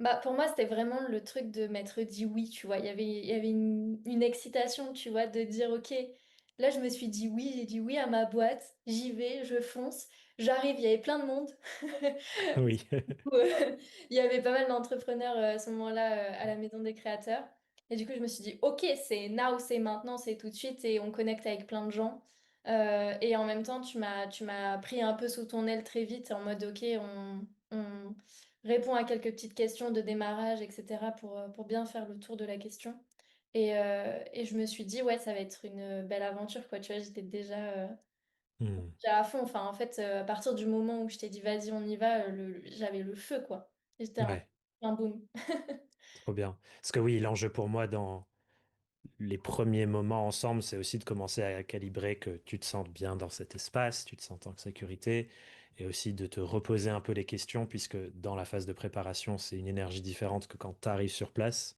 Bah, pour moi, c'était vraiment le truc de m'être dit oui, tu vois. Il y avait une excitation, tu vois, de dire, OK, là, je me suis dit oui, j'ai dit oui à ma boîte, j'y vais, je fonce, j'arrive, il y avait plein de monde. Oui. Il y avait pas mal d'entrepreneurs à ce moment-là à la Maison des Créateurs. Et du coup, je me suis dit, OK, c'est now, c'est maintenant, c'est tout de suite, et on connecte avec plein de gens. Et en même temps, tu m'as pris un peu sous ton aile très vite, en mode, OK, on répond à quelques petites questions de démarrage, etc., pour bien faire le tour de la question. Et je me suis dit, ouais, ça va être une belle aventure, quoi. Tu vois, j'étais Hmm. déjà à fond. Enfin, en fait, à partir du moment où je t'ai dit, vas-y, on y va, j'avais le feu, quoi. J'étais Ouais, un boom. trop bien. Parce que oui, l'enjeu pour moi dans les premiers moments ensemble, c'est aussi de commencer à calibrer que tu te sentes bien dans cet espace, tu te sens en sécurité, et aussi de te reposer un peu les questions, puisque dans la phase de préparation, c'est une énergie différente que quand tu arrives sur place.